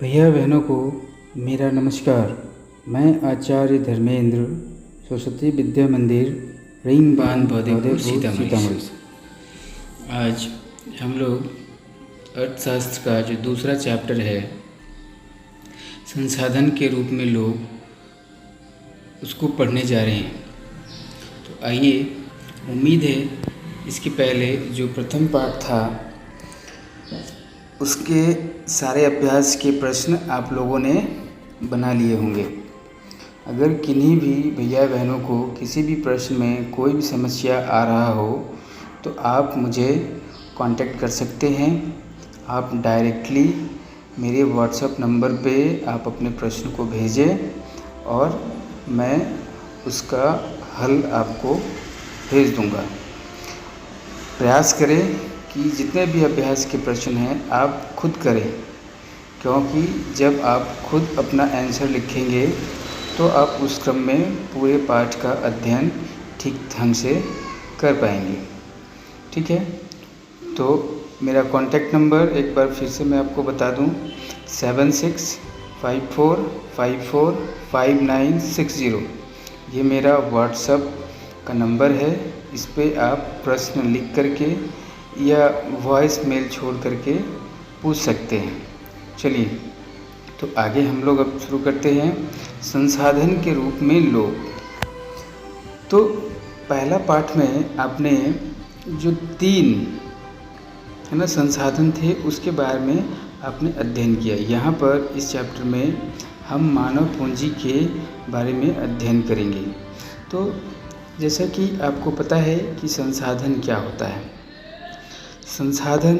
भैया बहनों को मेरा नमस्कार। मैं आचार्य धर्मेंद्र सरस्वती विद्या मंदिर रीमबान बौदेपुर सीतामढ़ी से। आज हम लोग अर्थशास्त्र का जो दूसरा चैप्टर है संसाधन के रूप में लोग उसको पढ़ने जा रहे हैं। तो आइए, उम्मीद है इसके पहले जो प्रथम पाठ था उसके सारे अभ्यास के प्रश्न आप लोगों ने बना लिए होंगे। अगर किन्हीं भी भैया बहनों को किसी भी प्रश्न में कोई भी समस्या आ रहा हो तो आप मुझे कांटेक्ट कर सकते हैं। आप डायरेक्टली मेरे व्हाट्सएप नंबर पे आप अपने प्रश्न को भेजें और मैं उसका हल आपको भेज दूंगा। प्रयास करें कि जितने भी अभ्यास के प्रश्न हैं आप खुद करें, क्योंकि जब आप खुद अपना आंसर लिखेंगे तो आप उस क्रम में पूरे पाठ का अध्ययन ठीक ढंग से कर पाएंगे। ठीक है, तो मेरा कॉन्टैक्ट नंबर एक बार फिर से मैं आपको बता दूं, 7654545960। ये मेरा व्हाट्सएप का नंबर है। इस पे आप प्रश्न लिख करके या वॉइस मेल छोड़ करके पूछ सकते हैं। चलिए, तो आगे हम लोग अब शुरू करते हैं। संसाधन के रूप में लोग। तो पहला पाठ में आपने जो 3 है ना संसाधन थे उसके बारे में आपने अध्ययन किया। यहाँ पर इस चैप्टर में हम मानव पूंजी के बारे में अध्ययन करेंगे। तो जैसा कि आपको पता है कि संसाधन क्या होता है। संसाधन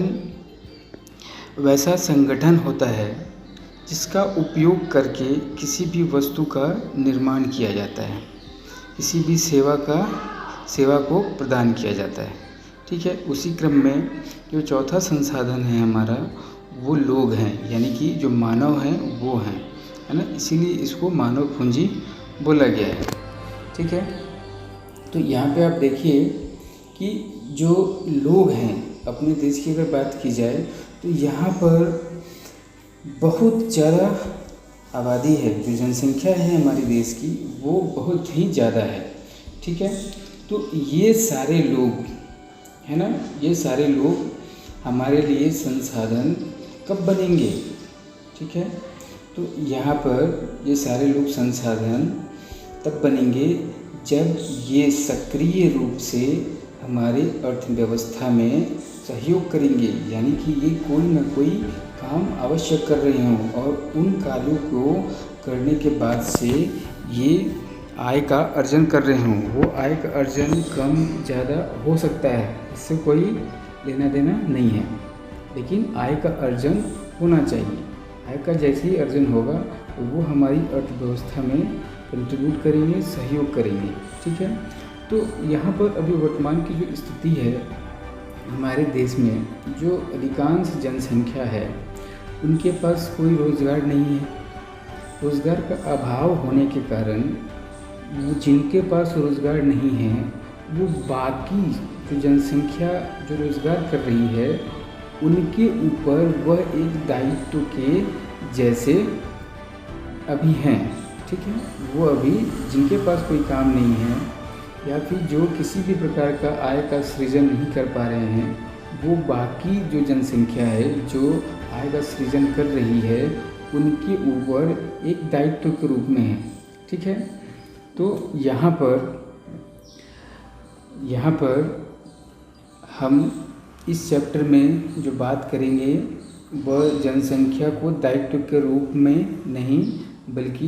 वैसा संगठन होता है जिसका उपयोग करके किसी भी वस्तु का निर्माण किया जाता है, किसी भी सेवा को प्रदान किया जाता है। ठीक है, उसी क्रम में जो चौथा संसाधन है हमारा वो लोग हैं, यानी कि जो मानव हैं वो हैं, है ना। इसीलिए इसको मानव पूंजी बोला गया है। ठीक है, तो यहाँ पे आप देखिए कि जो लोग हैं अपने देश की अगर बात की जाए तो यहाँ पर बहुत ज़्यादा आबादी है। जो जनसंख्या है हमारे देश की वो बहुत ही ज़्यादा है। ठीक है, तो ये सारे लोग है ना, ये सारे लोग हमारे लिए संसाधन कब बनेंगे। ठीक है, तो यहाँ पर ये सारे लोग संसाधन तब बनेंगे जब ये सक्रिय रूप से हमारी अर्थव्यवस्था में सहयोग करेंगे, यानी कि ये कोई ना कोई काम अवश्य कर रहे हों और उन कार्यों को करने के बाद से ये आय का अर्जन कर रहे हों। वो आय का अर्जन कम ज़्यादा हो सकता है, इससे कोई लेना देना नहीं है, लेकिन आय का अर्जन होना चाहिए। आय का जैसे ही अर्जन होगा तो वो हमारी अर्थव्यवस्था में कंट्रीब्यूट करेंगे, सहयोग करेंगे। ठीक है, तो यहाँ पर अभी वर्तमान की जो स्थिति है हमारे देश में, जो अधिकांश जनसंख्या है उनके पास कोई रोज़गार नहीं है। रोज़गार का अभाव होने के कारण वो जिनके पास रोज़गार नहीं है वो बाकी जो जनसंख्या जो रोज़गार कर रही है उनके ऊपर वह एक दायित्व के जैसे अभी हैं। ठीक है, वो अभी जिनके पास कोई काम नहीं है या फिर जो किसी भी प्रकार का आय का सृजन नहीं कर पा रहे हैं, वो बाकी जो जनसंख्या है जो आय का सृजन कर रही है उनके ऊपर एक दायित्व के रूप में है। ठीक है, तो यहाँ पर हम इस चैप्टर में जो बात करेंगे वह जनसंख्या को दायित्व के रूप में नहीं बल्कि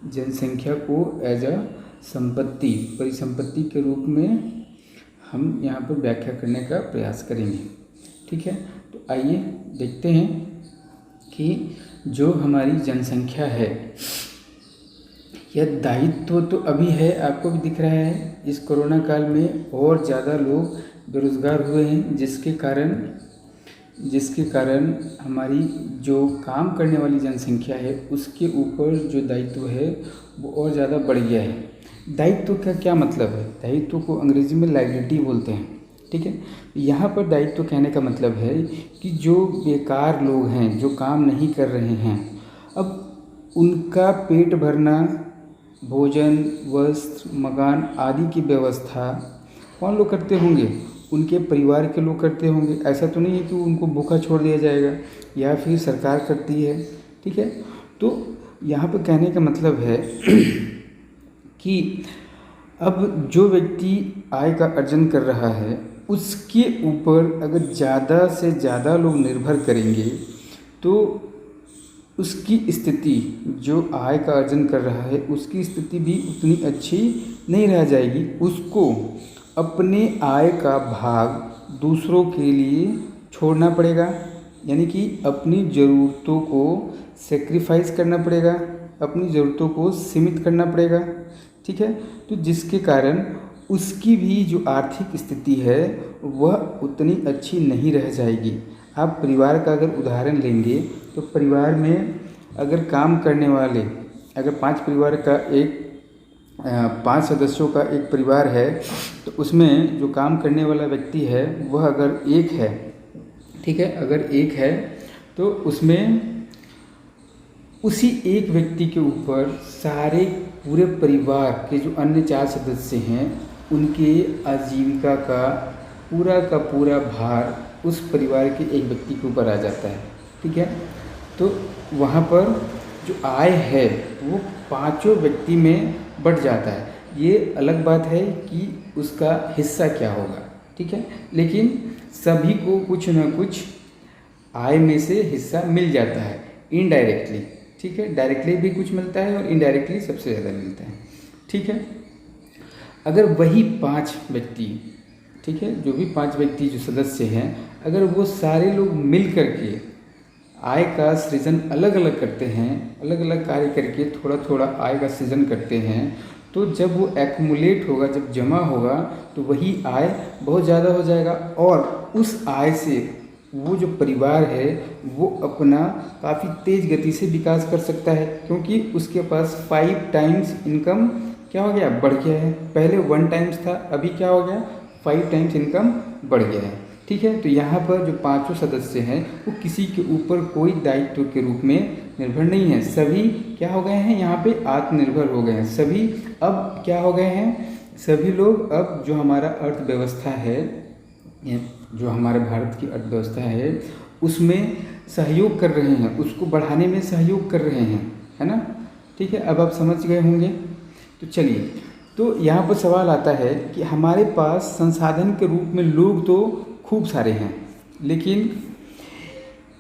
जनसंख्या को एज अ संपत्ति, परिसंपत्ति के रूप में हम यहाँ पर व्याख्या करने का प्रयास करेंगे। ठीक है, तो आइए देखते हैं कि जो हमारी जनसंख्या है यह दायित्व तो अभी है, आपको भी दिख रहा है। इस कोरोना काल में और ज़्यादा लोग बेरोज़गार हुए हैं, जिसके कारण हमारी जो काम करने वाली जनसंख्या है उसके ऊपर जो दायित्व है वो और ज़्यादा बढ़ गया है। दायित्व का क्या मतलब है? दायित्व को अंग्रेजी में लायबिलिटी बोलते हैं। ठीक है, यहाँ पर दायित्व कहने का मतलब है कि जो बेकार लोग हैं, जो काम नहीं कर रहे हैं, अब उनका पेट भरना, भोजन, वस्त्र, मकान आदि की व्यवस्था कौन लोग करते होंगे? उनके परिवार के लोग करते होंगे। ऐसा तो नहीं है कि उनको भूखा छोड़ दिया जाएगा या फिर सरकार करती है। ठीक है, तो यहाँ पे कहने का मतलब है कि अब जो व्यक्ति आय का अर्जन कर रहा है उसके ऊपर अगर ज़्यादा से ज़्यादा लोग निर्भर करेंगे तो उसकी स्थिति, जो आय का अर्जन कर रहा है उसकी स्थिति भी उतनी अच्छी नहीं रह जाएगी। उसको अपने आय का भाग दूसरों के लिए छोड़ना पड़ेगा, यानी कि अपनी ज़रूरतों को सेक्रीफाइस करना पड़ेगा, अपनी ज़रूरतों को सीमित करना पड़ेगा। ठीक है, तो जिसके कारण उसकी भी जो आर्थिक स्थिति है वह उतनी अच्छी नहीं रह जाएगी। आप परिवार का अगर उदाहरण लेंगे तो परिवार में अगर काम करने वाले, अगर 5 परिवार का एक 5 सदस्यों का एक परिवार है तो उसमें जो काम करने वाला व्यक्ति है वह अगर एक है, ठीक है, अगर एक है तो उसमें उसी एक व्यक्ति के ऊपर सारे पूरे परिवार के जो अन्य 4 सदस्य हैं उनके आजीविका का पूरा भार उस परिवार के एक व्यक्ति के ऊपर आ जाता है। ठीक है, तो वहाँ पर जो आय है वो 5 व्यक्ति में बढ़ जाता है। ये अलग बात है कि उसका हिस्सा क्या होगा। ठीक है, लेकिन सभी को कुछ न कुछ आय में से हिस्सा मिल जाता है इनडायरेक्टली। ठीक है, डायरेक्टली भी कुछ मिलता है और इनडायरेक्टली सबसे ज़्यादा मिलता है। ठीक है, अगर वही 5 व्यक्ति, ठीक है, जो भी 5 व्यक्ति जो सदस्य हैं, अगर वो सारे लोग मिल करके आय का सृजन अलग अलग करते हैं, अलग अलग कार्य करके थोड़ा थोड़ा आय का सृजन करते हैं, तो जब वो एक्मुलेट होगा, जब जमा होगा तो वही आय बहुत ज़्यादा हो जाएगा और उस आय से वो जो परिवार है वो अपना काफ़ी तेज़ गति से विकास कर सकता है, क्योंकि उसके पास 5 टाइम्स इनकम क्या हो गया, बढ़ गया है। पहले 1 टाइम्स था, अभी क्या हो गया, 5 टाइम्स इनकम बढ़ गया है। ठीक है, तो यहाँ पर जो 5 सदस्य हैं वो किसी के ऊपर कोई दायित्व के रूप में निर्भर नहीं है। सभी क्या हो गए हैं, यहाँ पे आत्मनिर्भर हो गए हैं। सभी अब क्या हो गए हैं, सभी लोग अब जो हमारा अर्थव्यवस्था है, जो हमारे भारत की अर्थव्यवस्था है उसमें सहयोग कर रहे हैं, उसको बढ़ाने में सहयोग कर रहे हैं, है ना। ठीक है, अब आप समझ गए होंगे। तो चलिए, तो यहाँ पर सवाल आता है कि हमारे पास संसाधन के रूप में लोग तो खूब सारे हैं, लेकिन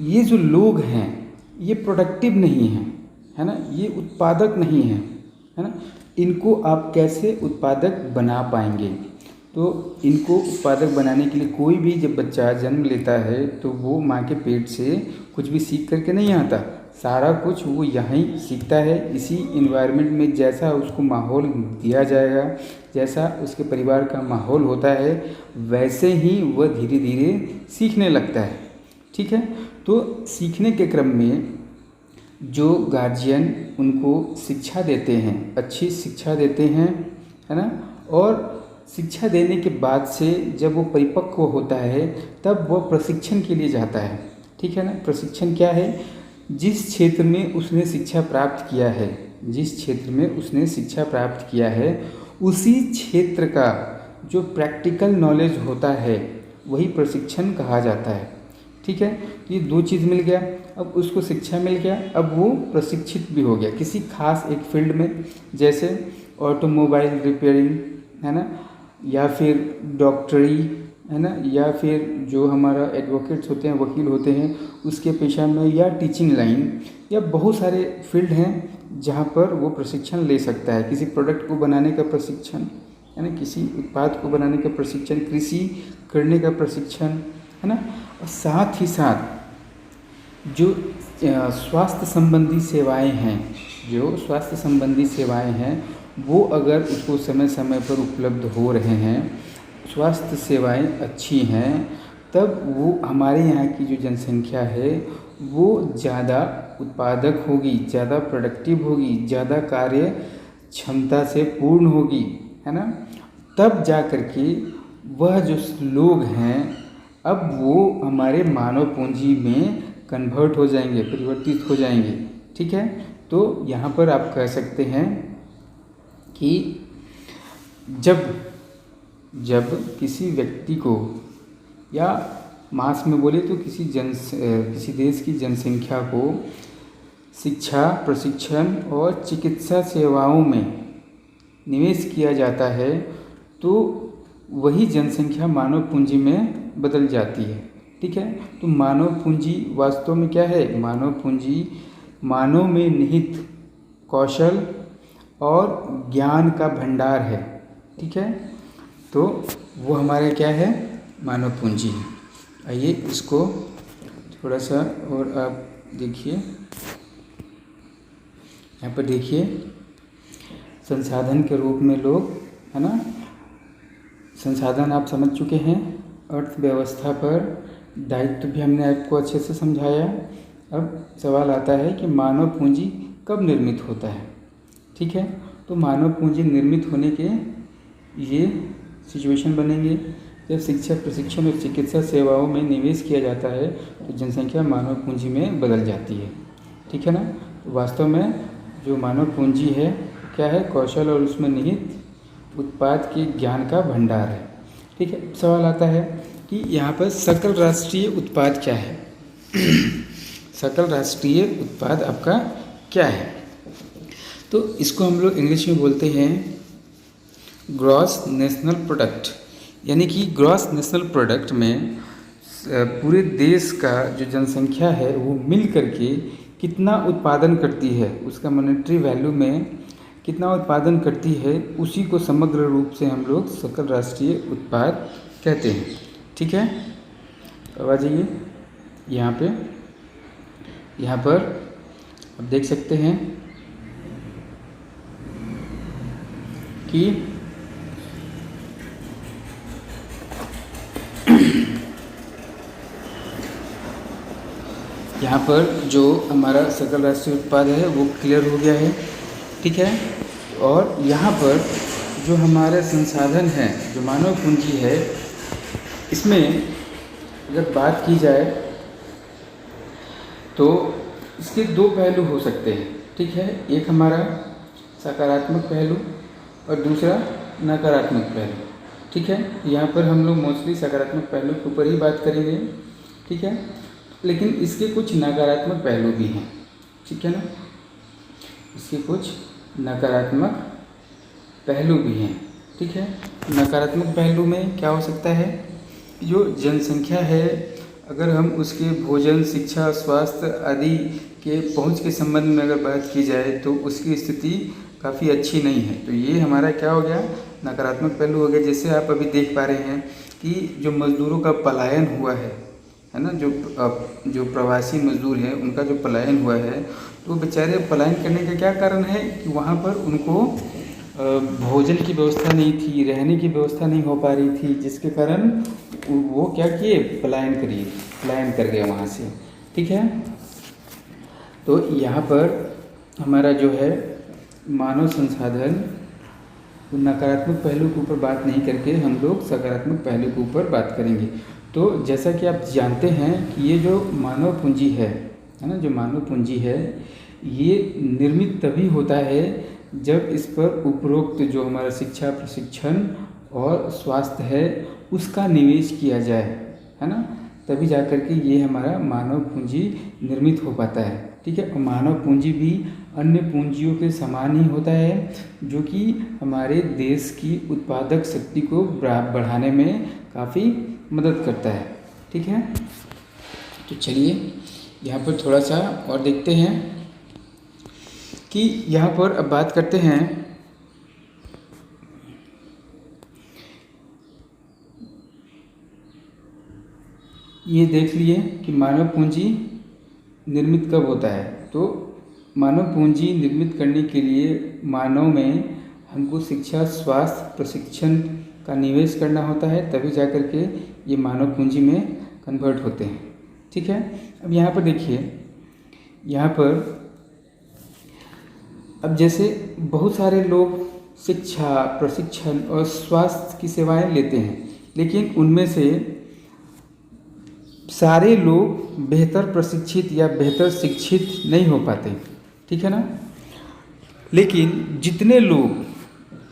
ये जो लोग हैं ये प्रोडक्टिव नहीं हैं, है ना, ये उत्पादक नहीं हैं, है ना। इनको आप कैसे उत्पादक बना पाएंगे? तो इनको उत्पादक बनाने के लिए कोई भी जब बच्चा जन्म लेता है तो वो माँ के पेट से कुछ भी सीख करके नहीं आता, सारा कुछ वो यहीं सीखता है। इसी इन्वायरमेंट में जैसा उसको माहौल दिया जाएगा, जैसा उसके परिवार का माहौल होता है, वैसे ही वह धीरे धीरे सीखने लगता है। ठीक है, तो सीखने के क्रम में जो गार्जियन उनको शिक्षा देते हैं, अच्छी शिक्षा देते हैं, है ना, और शिक्षा देने के बाद से जब वो परिपक्व होता है तब वो प्रशिक्षण के लिए जाता है। ठीक है ना, प्रशिक्षण क्या है, जिस क्षेत्र में उसने शिक्षा प्राप्त किया है, जिस क्षेत्र में उसने शिक्षा प्राप्त किया है उसी क्षेत्र का जो प्रैक्टिकल नॉलेज होता है वही प्रशिक्षण कहा जाता है। ठीक है, ये 2 चीज़ मिल गया, अब उसको शिक्षा मिल गया, अब वो प्रशिक्षित भी हो गया किसी खास एक फील्ड में, जैसे ऑटोमोबाइल रिपेयरिंग, है ना, या फिर डॉक्टरी, है ना, या फिर जो हमारा एडवोकेट्स होते हैं, वकील होते हैं, उसके पेशा में, या टीचिंग लाइन, या बहुत सारे फील्ड हैं जहाँ पर वो प्रशिक्षण ले सकता है। किसी प्रोडक्ट को बनाने का प्रशिक्षण, है ना, किसी उत्पाद को बनाने का प्रशिक्षण, कृषि करने का प्रशिक्षण, है ना, और साथ ही साथ जो स्वास्थ्य संबंधी सेवाएं हैं, जो स्वास्थ्य संबंधी सेवाएं हैं वो अगर उसको समय समय पर उपलब्ध हो रहे हैं, स्वास्थ्य सेवाएं अच्छी हैं, तब वो हमारे यहाँ की जो जनसंख्या है वो ज़्यादा उत्पादक होगी, ज़्यादा प्रोडक्टिव होगी, ज़्यादा कार्य क्षमता से पूर्ण होगी, है ना। तब जा कर के वह जो लोग हैं अब वो हमारे मानव पूंजी में कन्वर्ट हो जाएंगे, परिवर्तित हो जाएंगे। ठीक है। तो यहाँ पर आप कह सकते हैं कि जब किसी व्यक्ति को, या मास में बोले तो किसी देश की जनसंख्या को शिक्षा, प्रशिक्षण और चिकित्सा सेवाओं में निवेश किया जाता है तो वही जनसंख्या मानव पूंजी में बदल जाती है, ठीक है। तो मानव पूंजी वास्तव में क्या है? मानव पूंजी मानव में निहित कौशल और ज्ञान का भंडार है, ठीक है। तो वो हमारा क्या है? मानव पूंजी। आइए इसको थोड़ा सा और आप देखिए, यहाँ पर देखिए, संसाधन के रूप में लोग, है ना, संसाधन आप समझ चुके हैं। अर्थव्यवस्था पर दायित्व भी हमने आपको अच्छे से समझाया। अब सवाल आता है कि मानव पूंजी कब निर्मित होता है, ठीक है। तो मानव पूंजी निर्मित होने के ये सिचुएशन बनेंगे जब शिक्षा, प्रशिक्षण और चिकित्सा सेवाओं में निवेश किया जाता है तो जनसंख्या मानव पूंजी में बदल जाती है, ठीक है ना। तो वास्तव में जो मानव पूंजी है क्या है? कौशल और उसमें निहित उत्पाद के ज्ञान का भंडार है, ठीक है। सवाल आता है कि यहाँ पर सकल राष्ट्रीय उत्पाद क्या है? सकल राष्ट्रीय उत्पाद आपका क्या है? तो इसको हम लोग इंग्लिश में बोलते हैं ग्रॉस नेशनल प्रोडक्ट, यानी कि ग्रॉस नेशनल प्रोडक्ट में पूरे देश का जो जनसंख्या है वो मिल करके कितना उत्पादन करती है, उसका मॉनेटरी वैल्यू में कितना उत्पादन करती है, उसी को समग्र रूप से हम लोग सकल राष्ट्रीय उत्पाद कहते हैं, ठीक है। अब आ जाइए यहाँ पर आप देख सकते हैं कि यहाँ पर जो हमारा सकल राष्ट्रीय उत्पाद है वो क्लियर हो गया है, ठीक है। और यहाँ पर जो हमारे संसाधन हैं, जो मानव पूंजी है, इसमें अगर बात की जाए तो इसके दो पहलू हो सकते हैं, ठीक है। एक हमारा सकारात्मक पहलू और दूसरा नकारात्मक पहलू, ठीक है। यहाँ पर हम लोग मोस्टली सकारात्मक पहलू के ऊपर ही बात करेंगे, ठीक है। लेकिन इसके कुछ नकारात्मक पहलू भी हैं, ठीक है ना। इसके कुछ नकारात्मक पहलू भी हैं, ठीक है। नकारात्मक पहलू में क्या हो सकता है? जो जनसंख्या है, अगर हम उसके भोजन, शिक्षा, स्वास्थ्य आदि के पहुंच के संबंध में अगर बात की जाए तो उसकी स्थिति काफ़ी अच्छी नहीं है। तो ये हमारा क्या हो गया? नकारात्मक पहलू हो गया। जैसे आप अभी देख पा रहे हैं कि जो मज़दूरों का पलायन हुआ है ना, जो प्रवासी मज़दूर हैं उनका जो पलायन हुआ है, तो बेचारे पलायन करने का क्या कारण है कि वहाँ पर उनको भोजन की व्यवस्था नहीं थी, रहने की व्यवस्था नहीं हो पा रही थी, जिसके कारण वो क्या किए? पलायन कर गए वहाँ से, ठीक है। तो यहाँ पर हमारा जो है मानव संसाधन नकारात्मक पहलू के ऊपर बात नहीं करके हम लोग सकारात्मक पहलू के ऊपर बात करेंगे। तो जैसा कि आप जानते हैं कि ये जो मानव पूंजी है ना, जो मानव पूंजी है ये निर्मित तभी होता है जब इस पर उपरोक्त जो हमारा शिक्षा, प्रशिक्षण और स्वास्थ्य है उसका निवेश किया जाए, है ना। तभी जा कर के ये हमारा मानव पूंजी निर्मित हो पाता है, ठीक है। और मानव पूंजी भी अन्य पूंजियों के समान ही होता है, जो कि हमारे देश की उत्पादक शक्ति को बढ़ाने में काफ़ी मदद करता है, ठीक है। तो चलिए यहाँ पर थोड़ा सा और देखते हैं कि यहाँ पर अब बात करते हैं ये देख लिए कि मानव पूंजी निर्मित कब होता है। तो मानव पूंजी निर्मित करने के लिए मानव में हमको शिक्षा, स्वास्थ्य, प्रशिक्षण का निवेश करना होता है, तभी जा कर के ये मानव पूंजी में कन्वर्ट होते हैं, ठीक है। अब यहाँ पर देखिए, यहाँ पर अब जैसे बहुत सारे लोग शिक्षा, प्रशिक्षण और स्वास्थ्य की सेवाएं लेते हैं, लेकिन उनमें से सारे लोग बेहतर प्रशिक्षित या बेहतर शिक्षित नहीं हो पाते, ठीक है ना। लेकिन जितने लोग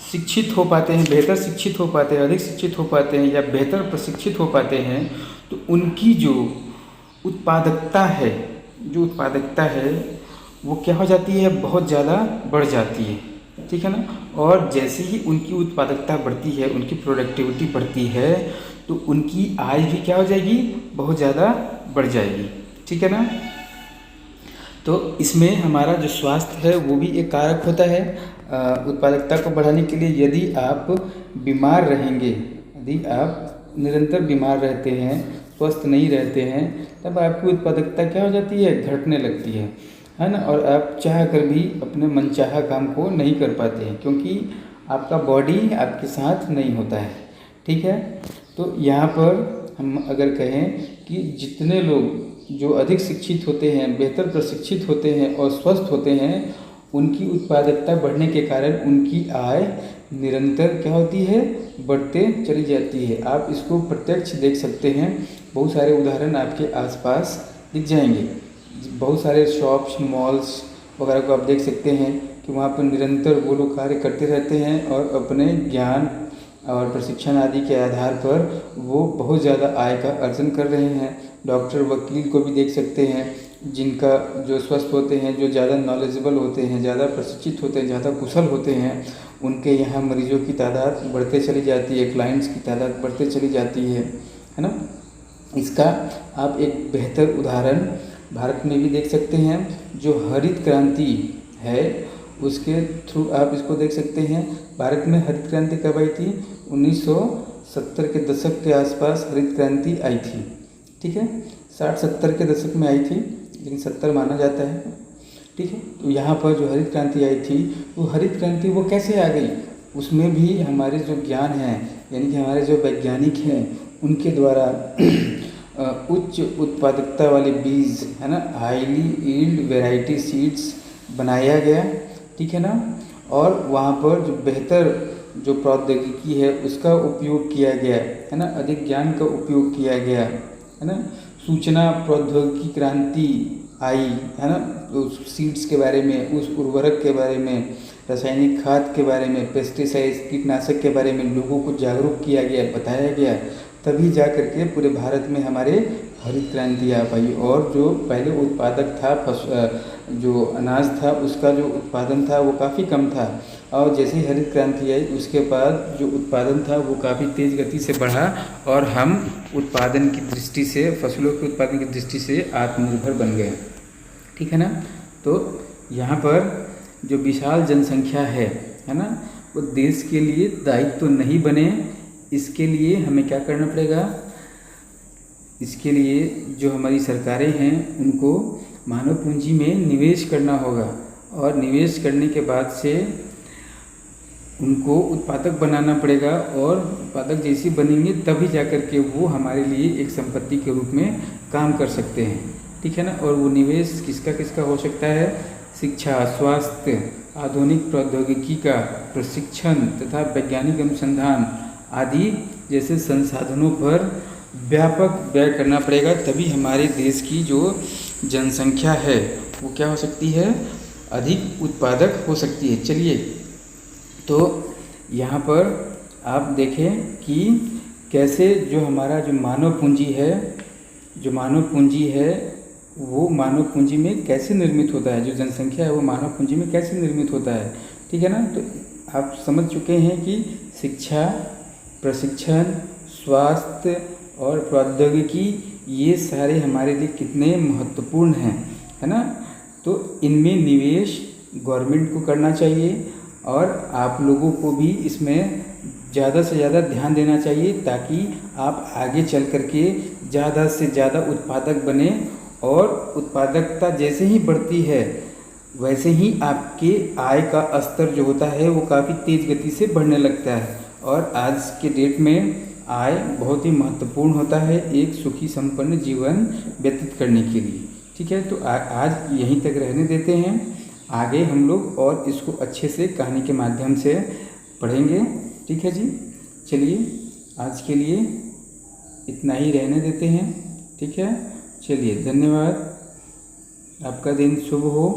शिक्षित हो पाते हैं, बेहतर शिक्षित हो पाते हैं, अधिक शिक्षित हो पाते हैं या बेहतर प्रशिक्षित हो पाते हैं, तो उनकी जो उत्पादकता है वो क्या हो जाती है, बहुत ज़्यादा बढ़ जाती है, ठीक है ना। और जैसे ही उनकी उत्पादकता बढ़ती है, उनकी प्रोडक्टिविटी बढ़ती है, तो उनकी आय भी क्या हो जाएगी, बहुत ज़्यादा बढ़ जाएगी, ठीक है ना। तो इसमें हमारा जो स्वास्थ्य है वो भी एक कारक होता है उत्पादकता को बढ़ाने के लिए। यदि आप बीमार रहेंगे, यदि आप निरंतर बीमार रहते हैं, स्वस्थ नहीं रहते हैं, तब आपकी उत्पादकता क्या हो जाती है, घटने लगती है ना। और आप चाह कर भी अपने मनचाहा काम को नहीं कर पाते हैं, क्योंकि आपका बॉडी आपके साथ नहीं होता है, ठीक है। तो यहाँ पर हम अगर कहें कि जितने लोग जो अधिक शिक्षित होते हैं, बेहतर प्रशिक्षित होते हैं और स्वस्थ होते हैं, उनकी उत्पादकता बढ़ने के कारण उनकी आय निरंतर क्या होती है, बढ़ते चली जाती है। आप इसको प्रत्यक्ष देख सकते हैं, बहुत सारे उदाहरण आपके आसपास दिख जाएंगे। बहुत सारे शॉप्स, मॉल्स वगैरह को आप देख सकते हैं कि वहाँ पर निरंतर वो लोग कार्य करते रहते हैं और अपने ज्ञान और प्रशिक्षण आदि के आधार पर वो बहुत ज़्यादा आय का अर्जन कर रहे हैं। डॉक्टर, वकील को भी देख सकते हैं, जिनका जो स्वस्थ होते हैं, जो ज़्यादा नॉलेजेबल होते हैं, ज़्यादा प्रशिक्षित होते हैं, ज़्यादा कुशल होते हैं, उनके यहाँ मरीजों की तादाद बढ़ते चली जाती है, क्लाइंट्स की तादाद बढ़ते चली जाती है ना। इसका आप एक बेहतर उदाहरण भारत में भी देख सकते हैं। जो हरित क्रांति है उसके थ्रू आप इसको देख सकते हैं। भारत में हरित क्रांति कब आई थी, 1970 के दशक के आसपास हरित क्रांति आई थी, ठीक है। 60-70 के दशक में आई थी, लेकिन 70 माना जाता है, ठीक है। तो यहाँ पर जो हरित क्रांति आई थी, वो हरित क्रांति वो कैसे आ गई, उसमें भी हमारे जो ज्ञान है, यानी कि हमारे जो वैज्ञानिक हैं, उनके द्वारा उच्च उत्पादकता वाले बीज है ना, हाईली यील्ड वैरायटी सीड्स बनाया गया, ठीक है ना। और वहाँ पर जो बेहतर जो प्रौद्योगिकी है उसका उपयोग किया गया है ना, अधिक ज्ञान का उपयोग किया गया है ना। सूचना प्रौद्योगिकी क्रांति आई है ना, उस सीड्स के बारे में, उस उर्वरक के बारे में, रासायनिक खाद के बारे में, पेस्टिसाइड्स कीटनाशक के बारे में लोगों को जागरूक किया गया, बताया गया, तभी जा कर के पूरे भारत में हमारे हरित क्रांति आ पाई। और जो पहले उत्पादक था, जो अनाज था, उसका जो उत्पादन था वो काफ़ी कम था, और जैसे ही हरित क्रांति आई उसके बाद जो उत्पादन था वो काफ़ी तेज़ गति से बढ़ा, और हम उत्पादन की दृष्टि से, फसलों के उत्पादन की दृष्टि से आत्मनिर्भर बन गए, ठीक है ना। तो यहाँ पर जो विशाल जनसंख्या है ना, वो देश के लिए दायित्व तो नहीं बने। इसके लिए हमें क्या करना पड़ेगा, इसके लिए जो हमारी सरकारें हैं उनको मानव पूंजी में निवेश करना होगा, और निवेश करने के बाद से उनको उत्पादक बनाना पड़ेगा, और उत्पादक जैसी बनेंगे तभी जाकर के वो हमारे लिए एक संपत्ति के रूप में काम कर सकते हैं, ठीक है ना। और वो निवेश किसका किसका हो सकता है, शिक्षा, स्वास्थ्य, आधुनिक प्रौद्योगिकी का प्रशिक्षण तथा वैज्ञानिक अनुसंधान आदि जैसे संसाधनों पर व्यापक व्यय करना पड़ेगा, तभी हमारे देश की जो जनसंख्या है वो क्या हो सकती है, अधिक उत्पादक हो सकती है। चलिए, तो यहाँ पर आप देखें कि कैसे जो हमारा जो मानव पूंजी है वो मानव पूंजी में कैसे निर्मित होता है, जो जनसंख्या है वो मानव पूंजी में कैसे निर्मित होता है, ठीक है ना। तो आप समझ चुके हैं कि शिक्षा, प्रशिक्षण, स्वास्थ्य और प्रौद्योगिकी ये सारे हमारे लिए कितने महत्वपूर्ण हैं, है ना। तो इनमें निवेश गवर्नमेंट को करना चाहिए, और आप लोगों को भी इसमें ज़्यादा से ज़्यादा ध्यान देना चाहिए, ताकि आप आगे चल कर के ज़्यादा से ज़्यादा उत्पादक बने, और उत्पादकता जैसे ही बढ़ती है वैसे ही आपके आय का स्तर जो होता है वो काफ़ी तेज़ गति से बढ़ने लगता है। और आज के डेट में आय बहुत ही महत्वपूर्ण होता है एक सुखी संपन्न जीवन व्यतीत करने के लिए, ठीक है। तो आज यहीं तक रहने देते हैं, आगे हम लोग और इसको अच्छे से कहानी के माध्यम से पढ़ेंगे, ठीक है जी। चलिए, आज के लिए इतना ही रहने देते हैं, ठीक है। चलिए, धन्यवाद, आपका दिन शुभ हो।